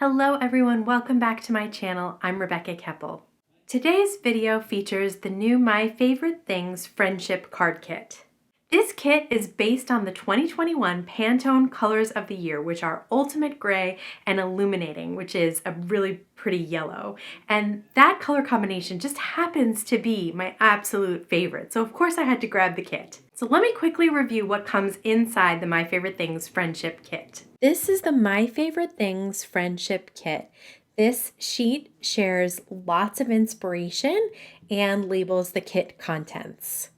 Hello everyone, welcome back to my channel. I'm Rebecca Keppel. Today's video features the new My Favorite Things Friendship Card Kit. This kit is based on the 2021 Pantone Colors of the Year, which are Ultimate Gray and Illuminating, which is a really pretty yellow. And that color combination just happens to be my absolute favorite. So of course I had to grab the kit. So let me quickly review what comes inside the My Favorite Things Friendship Kit. This is the My Favorite Things Friendship Kit. This sheet shares lots of inspiration and labels the kit contents.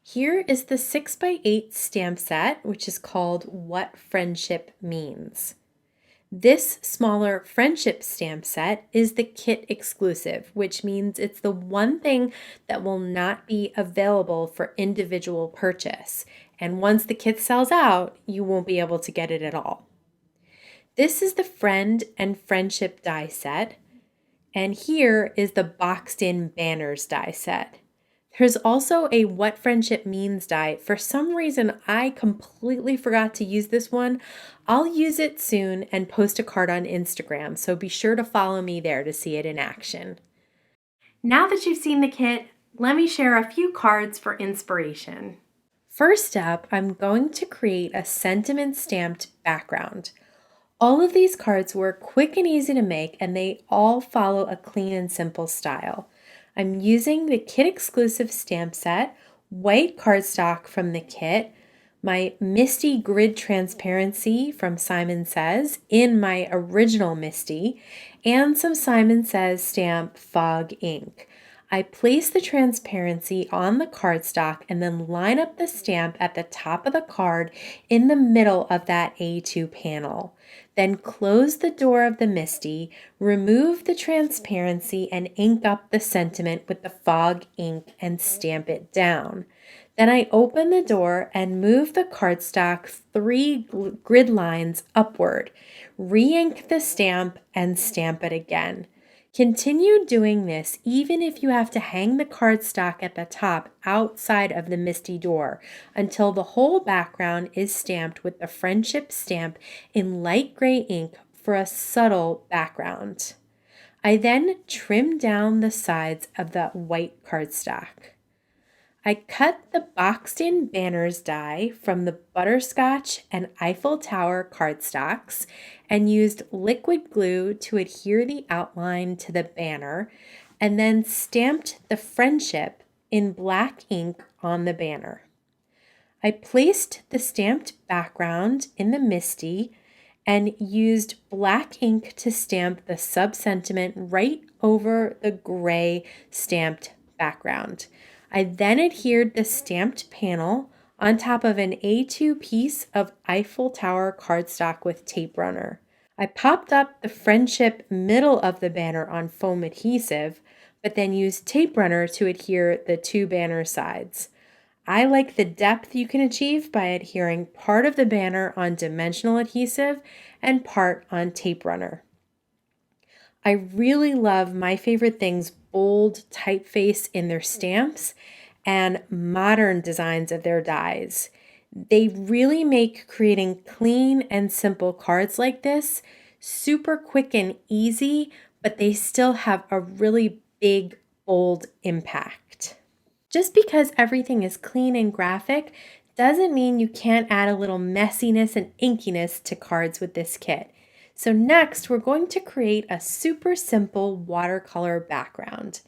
Here is the 6x8 stamp set, which is called What Friendship Means. This smaller friendship stamp set is the kit exclusive, which means it's the one thing that will not be available for individual purchase. And once the kit sells out, you won't be able to get it at all. This is the Friend and Friendship die set, and here is the boxed in banners die set. There's also a What Friendship Means die. For some reason, I completely forgot to use this one. I'll use it soon and post a card on Instagram, so be sure to follow me there to see it in action. Now that you've seen the kit, let me share a few cards for inspiration. First up, I'm going to create a sentiment stamped background. All of these cards were quick and easy to make, and they all follow a clean and simple style. I'm using the kit exclusive stamp set, white cardstock from the kit, my MISTI grid transparency from Simon Says in my original MISTI, and some Simon Says stamp fog ink. I place the transparency on the cardstock and then line up the stamp at the top of the card in the middle of that A2 panel. Then close the door of the MISTI, remove the transparency and ink up the sentiment with the fog ink and stamp it down. Then I open the door and move the cardstock 3 grid lines upward, re-ink the stamp and stamp it again. Continue doing this even if you have to hang the cardstock at the top outside of the MISTI door until the whole background is stamped with the friendship stamp in light gray ink for a subtle background. I then trim down the sides of the white cardstock. I cut the boxed in banners die from the butterscotch and Eiffel Tower cardstocks and used liquid glue to adhere the outline to the banner, and then stamped the friendship in black ink on the banner. I placed the stamped background in the MISTI and used black ink to stamp the sub-sentiment right over the gray stamped background. I then adhered the stamped panel on top of an A2 piece of Eiffel Tower cardstock with tape runner. I popped up the friendship middle of the banner on foam adhesive, but then used tape runner to adhere the 2 banner sides. I like the depth you can achieve by adhering part of the banner on dimensional adhesive and part on tape runner. I really love My Favorite Things bold typeface in their stamps and modern designs of their dies. They really make creating clean and simple cards like this super quick and easy, but they still have a really big, bold impact. Just because everything is clean and graphic doesn't mean you can't add a little messiness and inkiness to cards with this kit. So next, we're going to create a super simple watercolor background.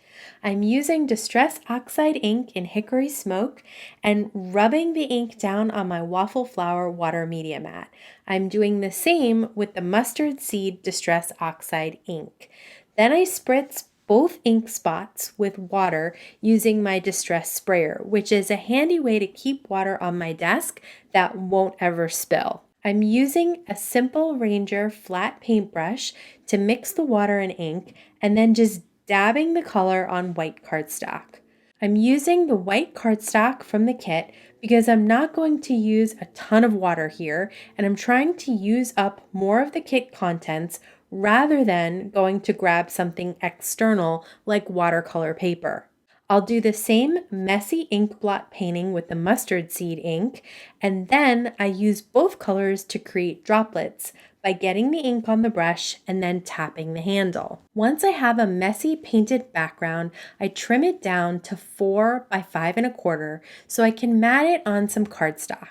I'm using Distress Oxide ink in Hickory Smoke and rubbing the ink down on my Waffle Flower water media mat. I'm doing the same with the Mustard Seed Distress Oxide ink. Then I spritz both ink spots with water using my Distress sprayer, which is a handy way to keep water on my desk that won't ever spill. I'm using a simple Ranger flat paintbrush to mix the water and ink and then just dabbing the color on white cardstock. I'm using the white cardstock from the kit because I'm not going to use a ton of water here, and I'm trying to use up more of the kit contents rather than going to grab something external like watercolor paper. I'll do the same messy ink blot painting with the mustard seed ink, and then I use both colors to create droplets by getting the ink on the brush and then tapping the handle. Once I have a messy painted background, I trim it down to 4 by 5 1/4 so I can mat it on some cardstock.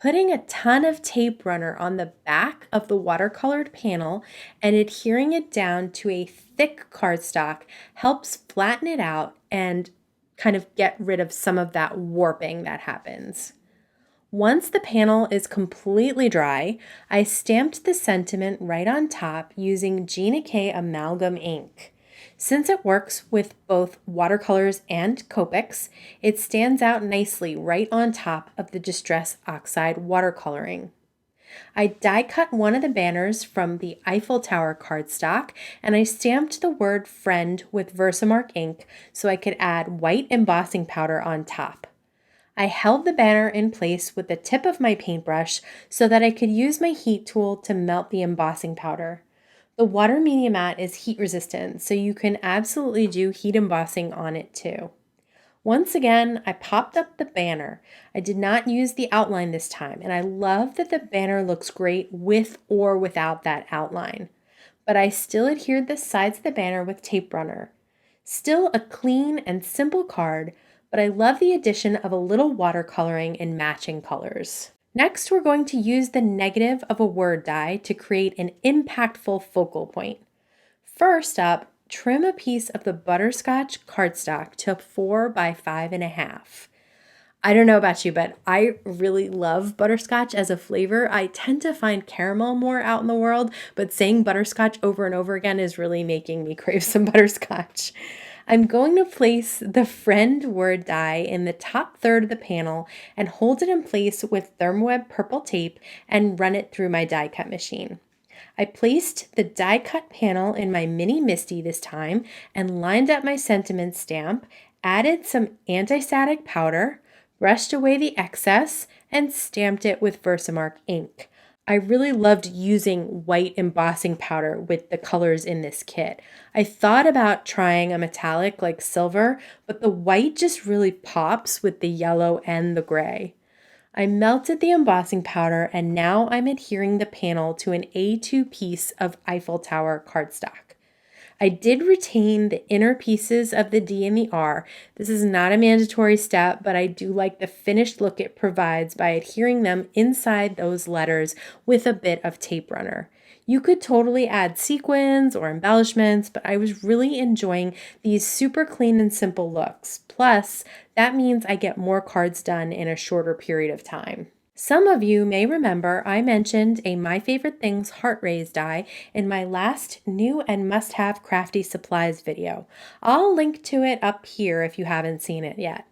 Putting a ton of tape runner on the back of the watercolored panel and adhering it down to a thick cardstock helps flatten it out and kind of get rid of some of that warping that happens. Once the panel is completely dry, I stamped the sentiment right on top using Gina K amalgam ink. Since it works with both watercolors and Copics, it stands out nicely right on top of the Distress Oxide watercoloring. I die cut one of the banners from the Eiffel Tower cardstock, and I stamped the word friend with Versamark ink so I could add white embossing powder on top. I held the banner in place with the tip of my paintbrush so that I could use my heat tool to melt the embossing powder. The water media mat is heat resistant, so you can absolutely do heat embossing on it too. Once again, I popped up the banner. I did not use the outline this time, and I love that the banner looks great with or without that outline. But I still adhered the sides of the banner with tape runner. Still a clean and simple card, but I love the addition of a little watercoloring in matching colors. Next, we're going to use the negative of a word die to create an impactful focal point. First up, trim a piece of the butterscotch cardstock to 4 by 5 1/2. I don't know about you, but I really love butterscotch as a flavor. I tend to find caramel more out in the world, but saying butterscotch over and over again is really making me crave some butterscotch. I'm going to place the friend word die in the top third of the panel and hold it in place with Thermoweb purple tape and run it through my die cut machine. I placed the die cut panel in my mini MISTI this time and lined up my sentiment stamp, added some anti-static powder, brushed away the excess, and stamped it with Versamark ink. I really loved using white embossing powder with the colors in this kit. I thought about trying a metallic like silver, but the white just really pops with the yellow and the gray. I melted the embossing powder, and now I'm adhering the panel to an A2 piece of Eiffel Tower cardstock. I did retain the inner pieces of the D and the R. This is not a mandatory step, but I do like the finished look it provides by adhering them inside those letters with a bit of tape runner. You could totally add sequins or embellishments, but I was really enjoying these super clean and simple looks. Plus, that means I get more cards done in a shorter period of time. Some of you may remember I mentioned a My Favorite Things heart raise die in my last new and must-have crafty supplies video. I'll link to it up here if you haven't seen it yet.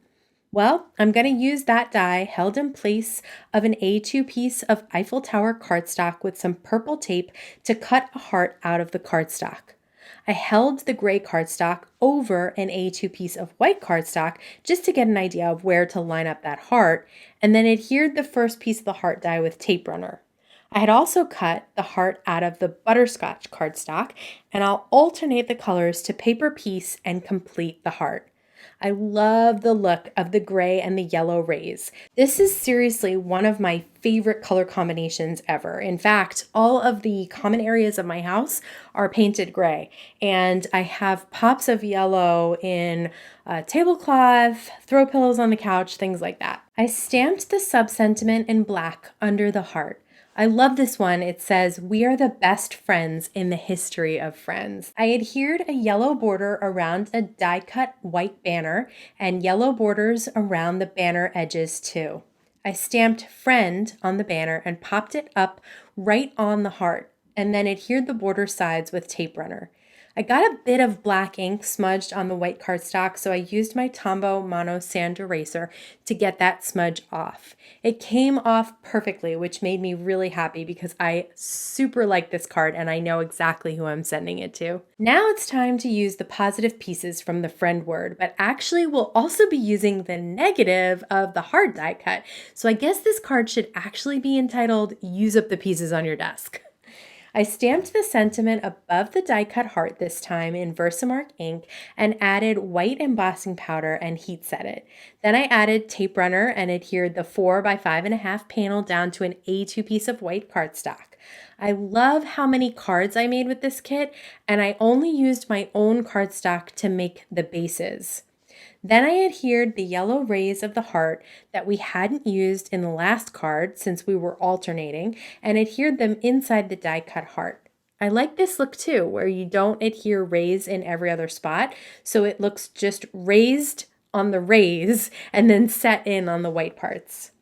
Well, I'm going to use that die held in place of an A2 piece of Eiffel Tower cardstock with some purple tape to cut a heart out of the cardstock. I held the gray cardstock over an A2 piece of white cardstock just to get an idea of where to line up that heart, and then adhered the first piece of the heart die with tape runner. I had also cut the heart out of the butterscotch cardstock, and I'll alternate the colors to paper piece and complete the heart. I love the look of the gray and the yellow rays. This is seriously one of my favorite color combinations ever. In fact, all of the common areas of my house are painted gray, and I have pops of yellow in tablecloth, throw pillows on the couch, things like that. I stamped the sub-sentiment in black under the heart. I love this one. It says, "We are the best friends in the history of friends." I adhered a yellow border around a die-cut white banner and yellow borders around the banner edges too. I stamped friend on the banner and popped it up right on the heart, and then adhered the border sides with tape runner. I got a bit of black ink smudged on the white cardstock, so I used my Tombow Mono Sand Eraser to get that smudge off. It came off perfectly, which made me really happy because I super like this card and I know exactly who I'm sending it to. Now it's time to use the positive pieces from the friend word, but actually we'll also be using the negative of the hard die cut. So I guess this card should actually be entitled "Use Up the Pieces on Your Desk." I stamped the sentiment above the die-cut heart this time in Versamark ink and added white embossing powder and heat set it. Then I added tape runner and adhered the 4 by 5.5 panel down to an A2 piece of white cardstock. I love how many cards I made with this kit, and I only used my own cardstock to make the bases. Then I adhered the yellow rays of the heart that we hadn't used in the last card since we were alternating and adhered them inside the die-cut heart. I like this look too, where you don't adhere rays in every other spot, so it looks just raised on the rays and then set in on the white parts.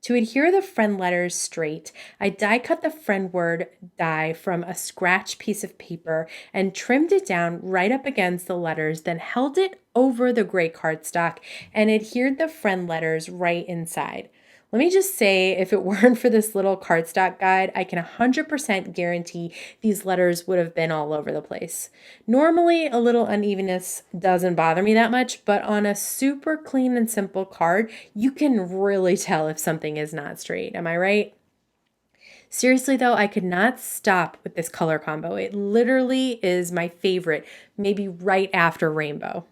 To adhere the friend letters straight, I die cut the friend word die from a scratch piece of paper and trimmed it down right up against the letters, then held it over the gray cardstock and adhered the friend letters right inside. Let me just say, if it weren't for this little cardstock guide, I can 100% guarantee these letters would have been all over the place. Normally, a little unevenness doesn't bother me that much, but on a super clean and simple card, you can really tell if something is not straight. Am I right? Seriously though, I could not stop with this color combo. It literally is my favorite, maybe right after rainbow.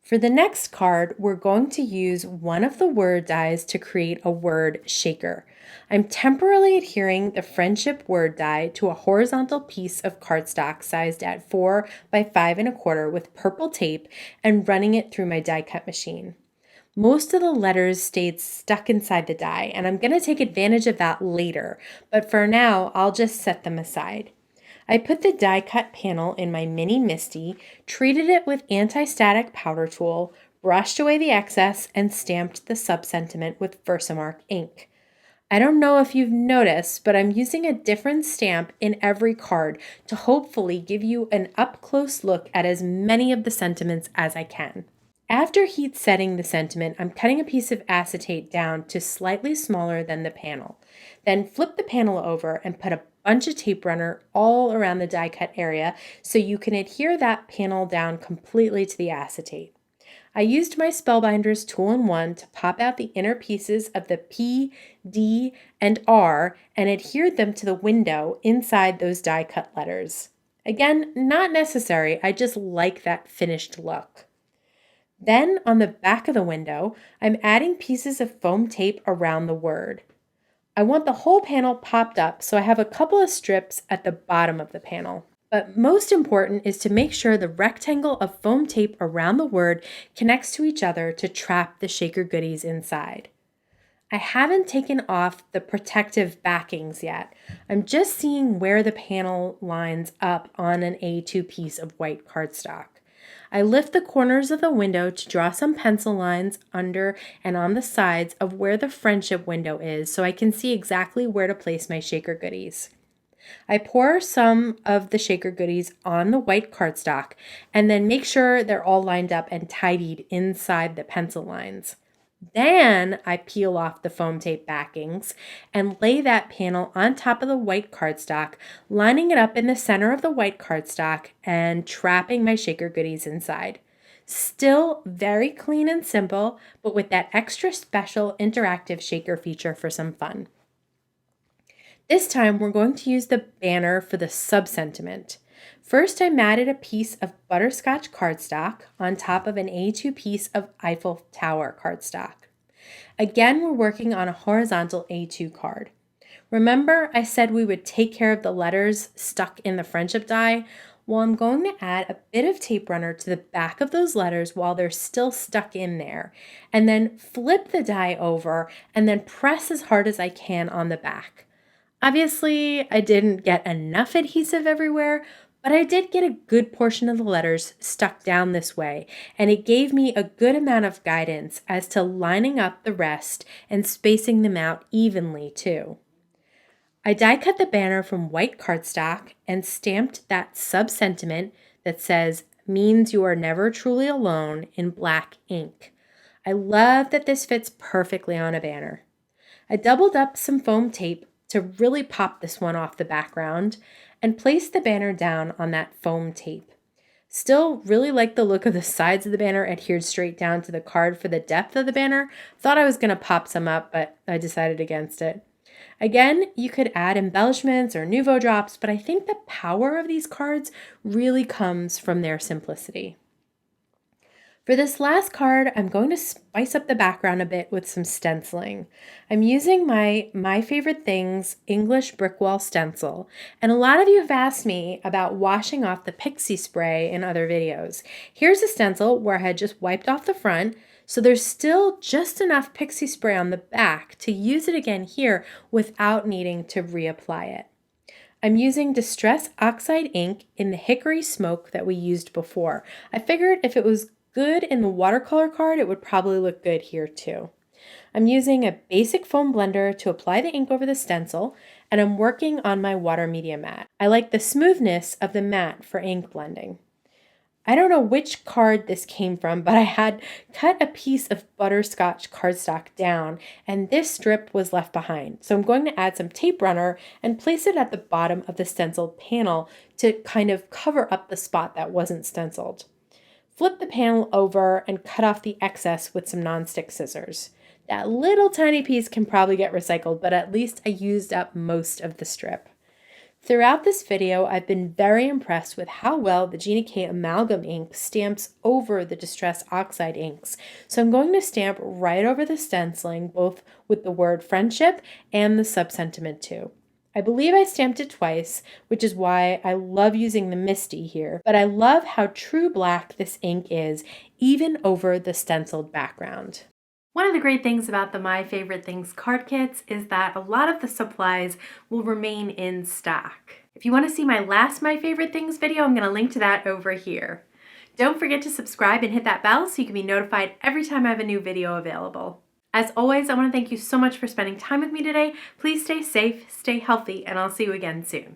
For the next card, we're going to use one of the word dies to create a word shaker. I'm temporarily adhering the friendship word die to a horizontal piece of cardstock sized at 4 by 5.25 with purple tape and running it through my die cut machine. Most of the letters stayed stuck inside the die, and I'm going to take advantage of that later, but for now, I'll just set them aside. I put the die cut panel in my mini MISTI, treated it with anti-static powder tool, brushed away the excess, and stamped the sub-sentiment with Versamark ink. I don't know if you've noticed, but I'm using a different stamp in every card to hopefully give you an up-close look at as many of the sentiments as I can. After heat setting the sentiment, I'm cutting a piece of acetate down to slightly smaller than the panel. Then flip the panel over and put a bunch of tape runner all around the die cut area so you can adhere that panel down completely to the acetate. I used my Spellbinders 2-in-1 to pop out the inner pieces of the P, D, and R and adhered them to the window inside those die cut letters. Again, not necessary, I just like that finished look. Then on the back of the window, I'm adding pieces of foam tape around the word. I want the whole panel popped up, so I have a couple of strips at the bottom of the panel. But most important is to make sure the rectangle of foam tape around the word connects to each other to trap the shaker goodies inside. I haven't taken off the protective backings yet. I'm just seeing where the panel lines up on an A2 piece of white cardstock. I lift the corners of the window to draw some pencil lines under and on the sides of where the friendship window is so I can see exactly where to place my shaker goodies. I pour some of the shaker goodies on the white cardstock and then make sure they're all lined up and tidied inside the pencil lines. Then I peel off the foam tape backings and lay that panel on top of the white cardstock, lining it up in the center of the white cardstock and trapping my shaker goodies inside. Still very clean and simple, but with that extra special interactive shaker feature for some fun. This time we're going to use the banner for the sub-sentiment. First, I matted a piece of butterscotch cardstock on top of an A2 piece of Eiffel Tower cardstock. Again, we're working on a horizontal A2 card. Remember I said we would take care of the letters stuck in the friendship die? Well, I'm going to add a bit of tape runner to the back of those letters while they're still stuck in there, and then flip the die over and then press as hard as I can on the back. Obviously, I didn't get enough adhesive everywhere, but I did get a good portion of the letters stuck down this way, and it gave me a good amount of guidance as to lining up the rest and spacing them out evenly too. I die cut the banner from white cardstock and stamped that sub-sentiment that says, "Means you are never truly alone," in black ink. I love that this fits perfectly on a banner. I doubled up some foam tape to really pop this one off the background and placed the banner down on that foam tape. Still really like the look of the sides of the banner adhered straight down to the card for the depth of the banner. Thought I was going to pop some up, but I decided against it. Again, you could add embellishments or nouveau drops, but I think the power of these cards really comes from their simplicity. For this last card, I'm going to spice up the background a bit with some stenciling. I'm using my Favorite Things English brick wall stencil, and a lot of you have asked me about washing off the pixie spray in other videos. Here's a stencil where I had just wiped off the front, so there's still just enough pixie spray on the back to use it again here without needing to reapply it. I'm using Distress Oxide ink in the Hickory Smoke that we used before. I figured if it was good in the watercolor card, it would probably look good here too. I'm using a basic foam blender to apply the ink over the stencil, and I'm working on my water media mat. I like the smoothness of the mat for ink blending. I don't know which card this came from, but I had cut a piece of butterscotch cardstock down, and this strip was left behind. So I'm going to add some tape runner and place it at the bottom of the stenciled panel to kind of cover up the spot that wasn't stenciled. Flip the panel over and cut off the excess with some nonstick scissors. That little tiny piece can probably get recycled, but at least I used up most of the strip. Throughout this video, I've been very impressed with how well the Gina K amalgam ink stamps over the Distress Oxide inks. So I'm going to stamp right over the stenciling, both with the word friendship and the sub-sentiment too. I believe I stamped it twice, which is why I love using the MISTI here, but I love how true black this ink is, even over the stenciled background. One of the great things about the My Favorite Things card kits is that a lot of the supplies will remain in stock. If you want to see my last My Favorite Things video, I'm going to link to that over here. Don't forget to subscribe and hit that bell so you can be notified every time I have a new video available. As always, I want to thank you so much for spending time with me today. Please stay safe, stay healthy, and I'll see you again soon.